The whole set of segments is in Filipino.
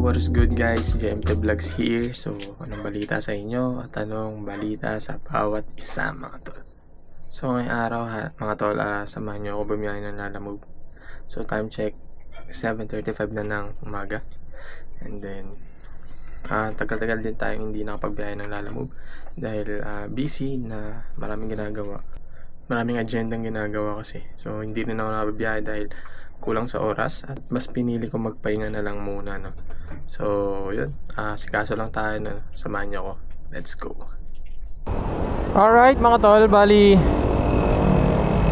what is good guys? JMT Vlogs here. So, anong balita sa inyo at anong balita sa bawat isa mga tol? So, ngayong araw mga tol, samahan nyo ako bumiyahe ng Lalamove. So, time check, 7:35 na ng umaga. And then, tagal-tagal din tayong hindi nakapagbiyahe ng Lalamove dahil busy na maraming ginagawa. Maraming agendang ginagawa kasi. So, hindi rin ako nakabiyahe dahil kulang sa oras at mas pinili ko magpahinga na lang muna, no? So, yun. Sikaso lang tayo na samahan niyo ako. Let's go. Alright mga tol, bali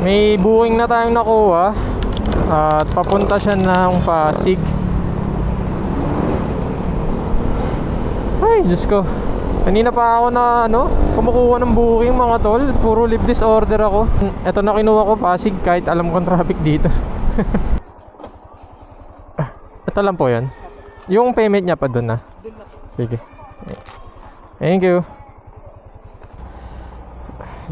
may booking na tayong nakuha at papunta siya ng Pasig. Ay, Diyos ko. Kanina pa ako na kumukuha ng booking mga tol. Puro leave this order ako. Ito na kinuha ko, Pasig, kahit alam kong traffic dito. Ito lang po yan. Yung payment niya pa dun na. Sige. Thank you.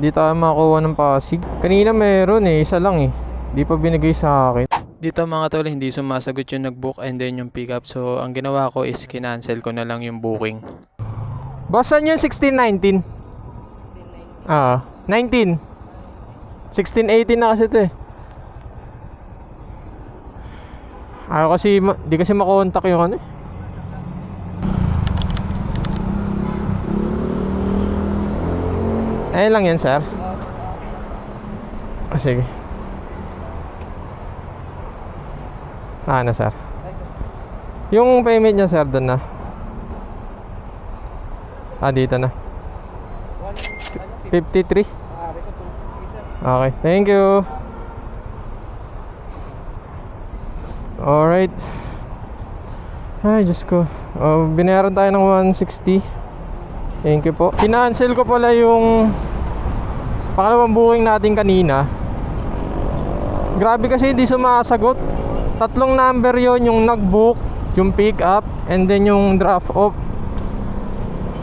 Di tayo makakuha ng Pasig. Kanina meron isa lang di pa binigay sa akin. Dito mga tol, hindi sumasagot yung nag-book and then yung pick up. So, ang ginawa ko is kinancel ko na lang yung booking. Boss, saan yung 1619? 19. 1618 na kasi ito Ayaw kasi, di kasi makontak yung Ayun lang yan, sir. Sige. Na, sir. Yung payment niya, sir, doon na. Dito na. 53. Okay, thank you. Alright. Ay, Diyos ko. Binayaran tayo ng 160. Thank you po. Kinancel ko pala yung pangalawang booking natin kanina. Grabe kasi hindi sumasagot. Tatlong number yon, yung nag-book, yung pick up, and then yung drop off.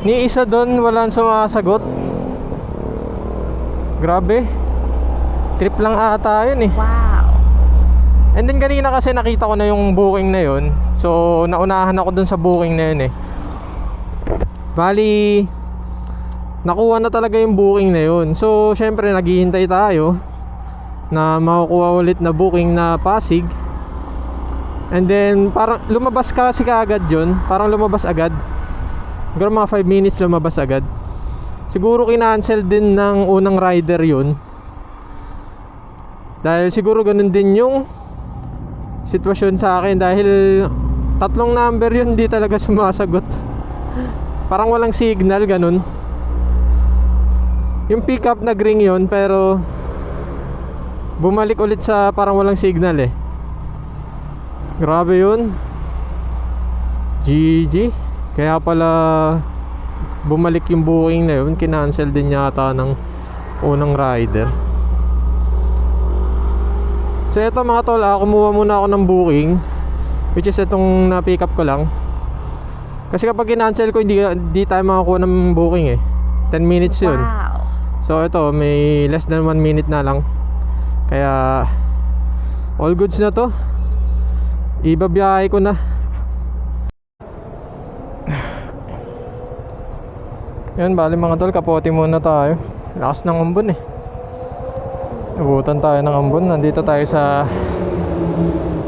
Ni isa doon walang sumasagot. Grabe. Trip lang ata yun Wow. And then kanina kasi nakita ko na yung booking na yun. So naunahan ako dun sa booking na yun Bali nakuha na talaga yung booking na yun. So syempre naghihintay tayo na makukuha ulit na booking na Pasig. And then parang lumabas kasi kaagad yun. Parang lumabas agad. Siguro mga 5 minutes lumabas agad. Siguro kinancel din ng unang rider yun. Dahil siguro ganun din yung sitwasyon sa akin. Dahil tatlong number yun, hindi talaga sumasagot. Parang walang signal, ganun. Yung pick up nag-ring yun, pero bumalik ulit sa parang walang signal Grabe yun. GG. Kaya pala bumalik yung booking na yun. Kinancel din yata ng unang rider. So eto mga tol, kumuha muna ako ng booking, which is itong na-pick up ko lang. Kasi kapag kinancel ko, hindi tayo makakuha ng booking 10 minutes yun. Wow. So ito, may less than 1 minute na lang. Kaya all goods na to. Ibabiyahe ko na. Yan, bali mga tol, kapote muna tayo. Lakas ng ambon Nabutan tayo ng ambon. Nandito tayo sa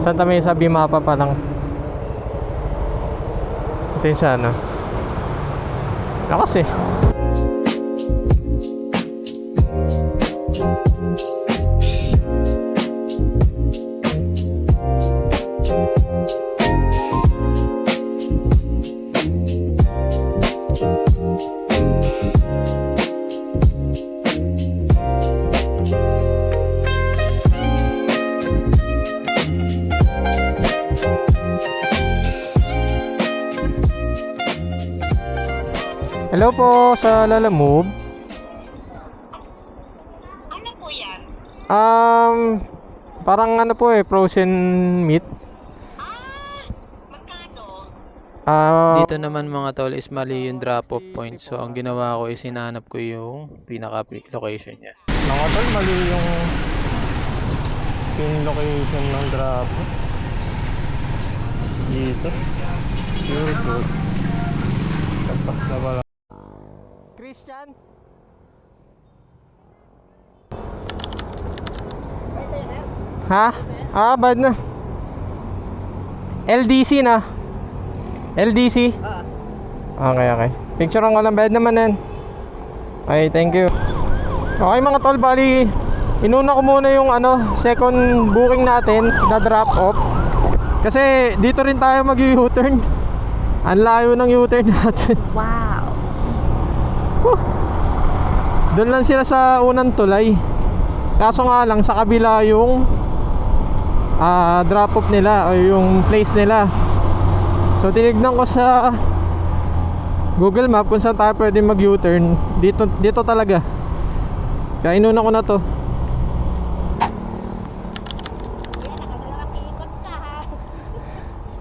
Santa Mesa, Bimapa pa lang. Ito yung sa lakas Hello po sa Lalamove. Ano po yan? Parang frozen meat. Magkano? Dito naman mga tol is mali yung drop off point. So, ang ginawa ko is hinahanap ko yung pinaka location niya. Mga tol, mali yung pin location ng drop dito. You're good. Tapos na wala. Christian? Ha? Ah, bad na. LDC na. LDC? Okay, okay. Picturean ko lang, bad naman yan. Okay, thank you. Okay mga tol, bali inuna ko muna yung second booking natin na drop off. Kasi dito rin tayo mag-U-turn. Ang layo ng U-turn natin. Wow. Doon lang sila sa unang tulay. Kaso nga lang sa kabila yung drop off nila o yung place nila. So tinignan ko sa Google Map kung saan tayo pwede mag U-turn. Dito talaga. Kaya inuna ko na to. Kuya, nakadalawang ikot ka ha.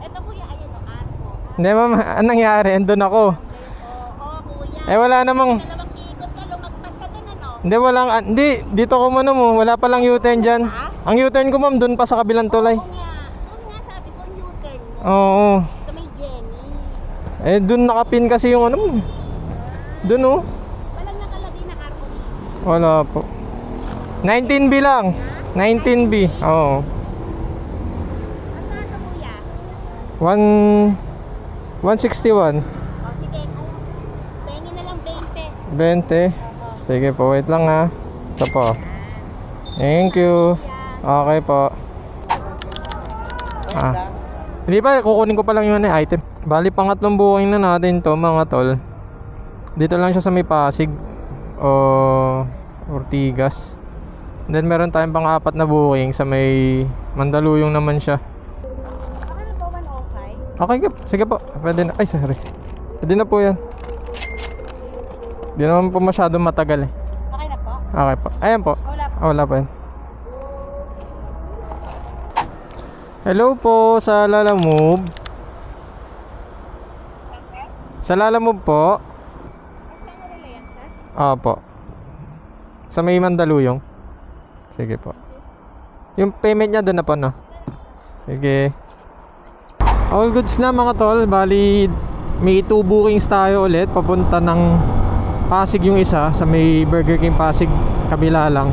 Ito kuya, ayun o, arko. Hindi ma'am, anong nangyari? Andun ako. Oo, kuya. Eh wala namang Dalawang ikot ka, lumagpas ka dun ano. Hindi, dito ko muna mo. Wala palang U-turn dyan. Ang U-turn ko ma'am, dun pa sa kabilang tulay. Oo nga, sabi ko U-turn mo. Oo. Sa may Jenny. Eh dun nakapin kasi yung mo. Dun oh. Walang nakalagay na arko dito. Wala po. 19B lang. 19B. Oo. Magkano kuya? 161. O sige, pengi na lang 20. 20. Sige po, wait lang ha. Ito po. Thank you. Okay po. Hindi pa, kukunin ko pa lang yung item. Bali, pangatlong booking na natin to mga tol. Dito lang siya sa may Pasig o Ortigas. And then meron tayong pang-apat na booking sa may Mandaluyong naman siya. Baka na po 105? Okay, sige po. Pwede na. Ay, sorry. Pwede na po yan. Di naman po masyadong matagal eh. Okay na po? Okay po. Ayan po. Wala po. Wala pa yan. Hello po sa Lalamove. Sa Lalamove po. Saan mo nila yan, sir? Opo. Sa may Mandaluyong. Sige po. Yung payment niya doon na po, no? Sige. All goods na mga tol. Bali, may 2 bookings tayo ulit. Papunta ng Pasig yung isa. Sa may Burger King Pasig, kabila lang.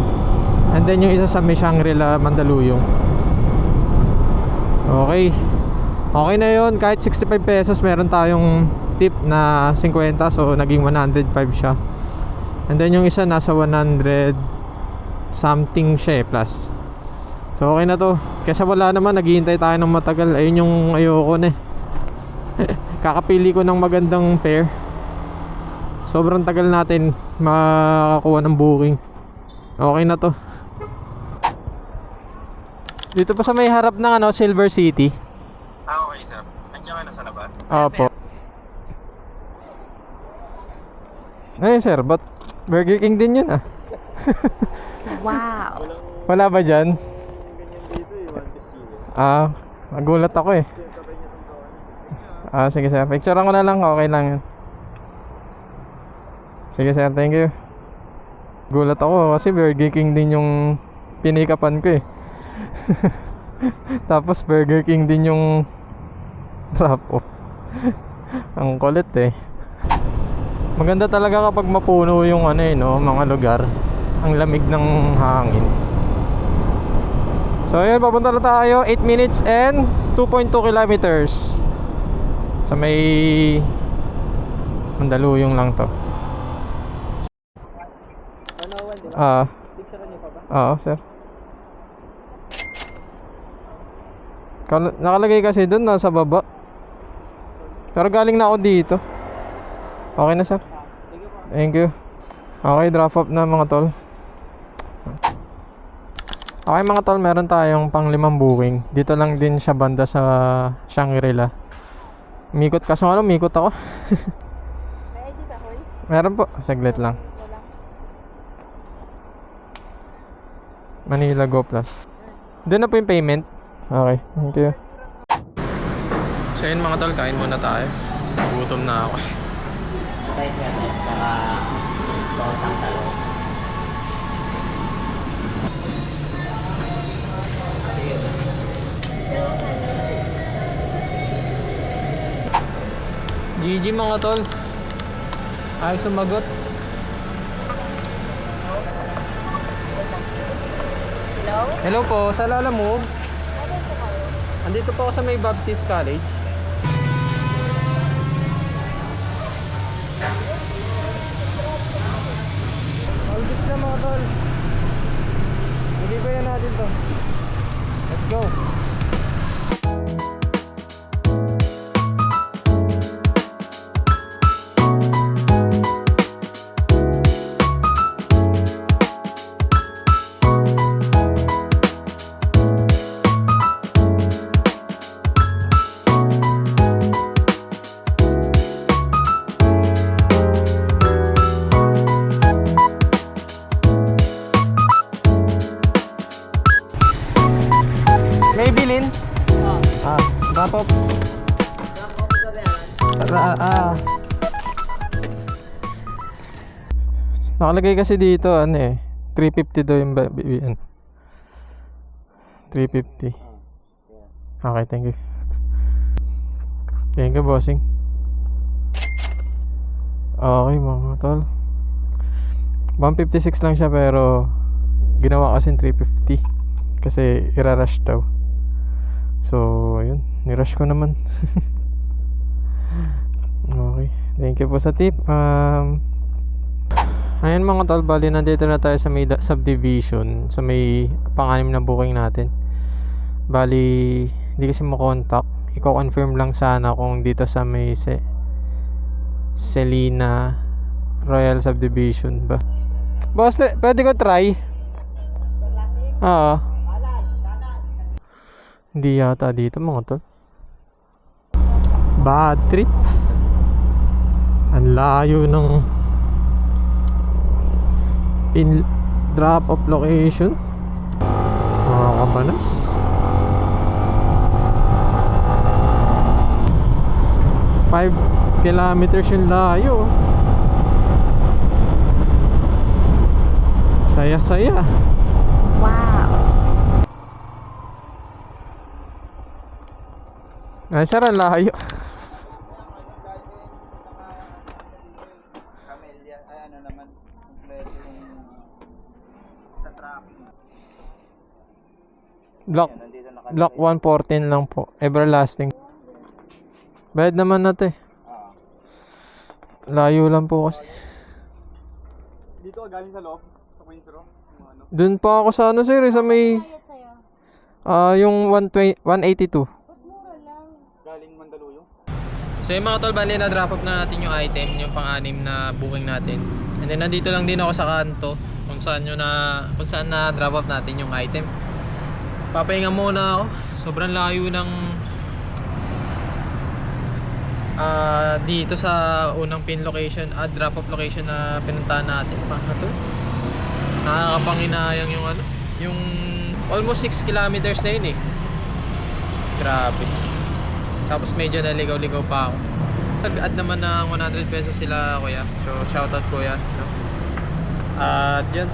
And then yung isa sa may Shangri-La Mandaluyong. Okay. Okay na yun. Kahit 65 pesos meron tayong tip na 50. So naging 105 siya. And then yung isa nasa 100 something siya eh, plus. So okay na to. Kasi wala naman, naghihintay tayo ng matagal. Ayun yung ayoko na eh. Kakapili ko ng magandang pair. Sobrang tagal natin makakuha ng booking. Okay na to. Dito pa sa may harap ng Silver City. Okay sir. Nandiyan ka na sa labas? Opo. Ayun sir, but Burger King din yun ah. Wow. Wala ba dyan? Nagulat ako eh. Sige sir, picturean ko na lang, okay lang yun. Sige sir, thank you. Gulat ako kasi Burger King din yung pinikapan ko eh. Tapos Burger King din yung drop off. Ang kulit eh. Maganda talaga kapag mapuno yung mga lugar. Ang lamig ng hangin. So ayun, papunta na tayo. 8 minutes and 2.2 kilometers. Sa may Mandaluyong lang to. Picture niyo pa ba? Oo, sir. Nakalagay kasi doon, nasa baba. Pero galing na ako dito. Okay na sir. Thank you. Okay, drop off na mga tol. Okay mga tol, meron tayong pang 5 booking. Dito lang din siya banda sa Shangri-La. Mikot, kaso mikot ako. May ID ba, Hoy? Meron po, saglit lang. Manila Go Plus. Doon na po yung payment. Okay, thank you. So yun mga tol, kain muna tayo. Gutom na ako. GG mga tol. Ay sumagot. Hello? Hello po, sa Lalamove. Ano po kayo? Andito po ako sa may Baptist College. All good na mga tol. Deliver na natin to. Let's go. May bilin? Drop off. Nakalagay kasi dito ano eh 350 daw yung yan. 350. Okay, thank you. Thank you, bossing. Okay mga tol, 156 lang siya pero ginawa kasi 350 kasi irarush daw. So, ayun. Nirush ko naman. Okay. Thank you po sa tip. Ayun mga tol, bali nandito na tayo sa may subdivision. Sa may pang-anim na booking natin. Bali, hindi kasi makontak. Iko-confirm lang sana kung dito sa may Selina Royal Subdivision ba. Boss, pwede ko try? Oo. Hindi yata dito mga tol. Bad trip. Ang layo ng drop off location. Mga kabanas. Five kilometers yung layo. Saya-saya. Ay, sir, ang layo. Camellia, ay ano naman, kompleto yung sa traffic. Nandito nakalagay. Block 114 lang po. Everlasting. Bayad naman na to eh. Layo lang po kasi. Dito galing sa loob, sa Queens Row, yung ano. Doon pa ako sa ano sir, sa may yung 182. Galing Mandaluyong. So yung mga tol, bali na drop off na natin yung item, yung pang-anim na booking natin. And then nandito lang din ako sa kanto kung saan na drop off natin yung item. Papahinga muna ako. Sobrang layo ng dito sa unang pin location at drop off location na pinuntahan natin. Mga tol, nakakapanginayang yung ano, yung almost 6 kilometers na yun eh. Grabe. Tapos medyo naligaw-ligaw pa ako. Nag-add naman ng 100 pesos sila kuya. So shoutout kuya. At yun.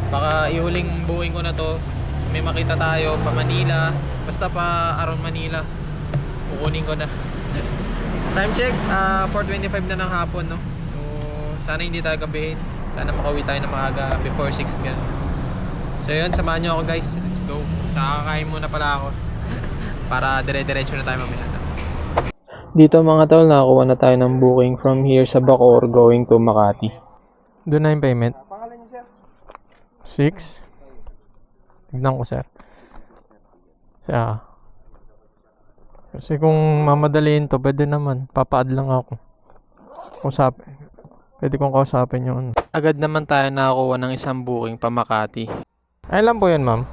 Baka ihuling buuin ko na to. May makita tayo pa Manila. Basta pa around Manila. Kukunin ko na. Time check, 4:25 na ng hapon no. So sana hindi tayo gabihin. Sana makauwi tayo na maaga before 6 ganun. So yun, samahan nyo ako guys. Let's go. Saka kakain muna pala ako. Para dire-diretso na tayo mamaya. Dito mga tol, nakakuha na tayo ng booking from here sa Bacoor going to Makati. Doon na yung payment. Pangalan niyo sir? 6. Tignan ko sir. Kasi kung mamadaliin to, pwede naman. Papaad lang ako. Pwede kong kausapin yung ano. Agad naman tayo nakakuha ng isang booking pa Makati. Ay lang po yun ma'am.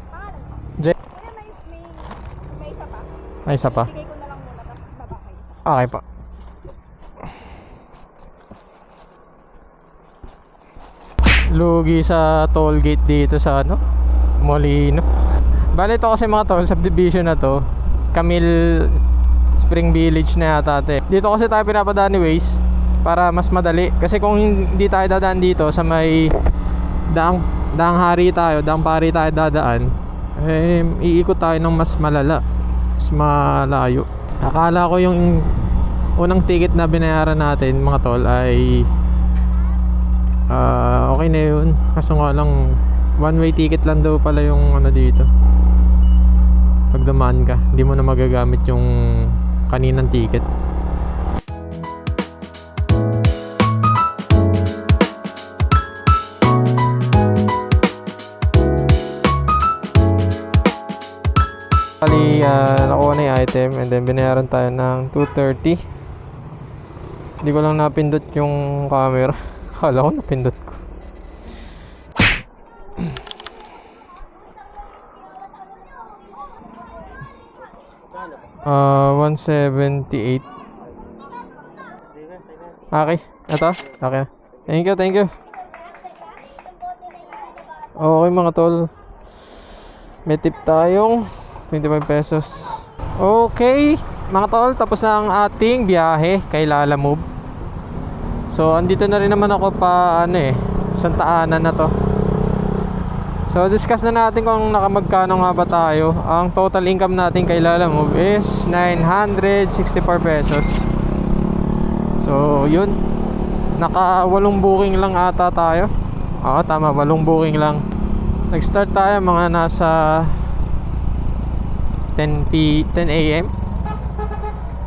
Pangalan ko? J. Kaya may isa pa. May isa pa. Bigay ko na lang muna, tapos baba kayo. Okay pa. Lugi sa toll gate dito sa ano, Molino. Bale ito kasi mga tol, subdivision na to, Camille Spring Village na yata ate. Dito kasi tayo pinapadaan ni Waze para mas madali. Kasi kung hindi tayo dadaan dito sa may daang pari tayo dadaan, eh iikot tayo ng mas malala. mas malayo. Akala ko yung unang ticket na binayaran natin mga tol ay okay na yun, kaso nga lang one way ticket lang daw pala yung ano dito. Pag dumaan ka, hindi mo na magagamit yung kaninang ticket. Bali, nakuha na yung item and then binayaran tayo ng 230. Hindi ko lang napindot yung camera. Akala ko napindot ko. 178. Okay, ito. Okay. Thank you, thank you. Okay mga tol. May tip tayong 25 pesos. Okay, mga tol, tapos na ang ating biyahe kay Lalamove. So, andito na rin naman ako pa Santa Ana na to. So, discuss na natin kung nakamagkano nga ba tayo. Ang total income natin kay Lalamove is 964 pesos. So, yun. Naka 8 booking lang ata tayo. Oo, tama, 8 booking lang. Nag-start tayo mga nasa 10 a.m.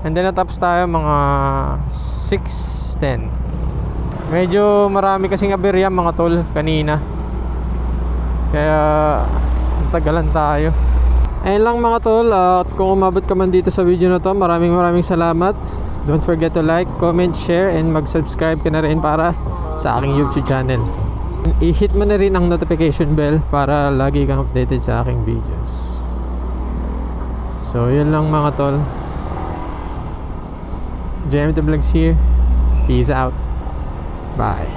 And then natapos tayo mga 6:10. Medyo marami kasing aberya mga tol kanina, kaya natagalan tayo. Ayun lang mga tol, at kung umabot ka man dito sa video na to, maraming salamat. Don't forget to like, comment, share, and mag-subscribe ka na rin para sa aking YouTube channel. I-hit mo na rin ang notification bell para lagi kang updated sa aking videos. So yun lang mga tol. JMT Vlogs here. Peace out. Bye.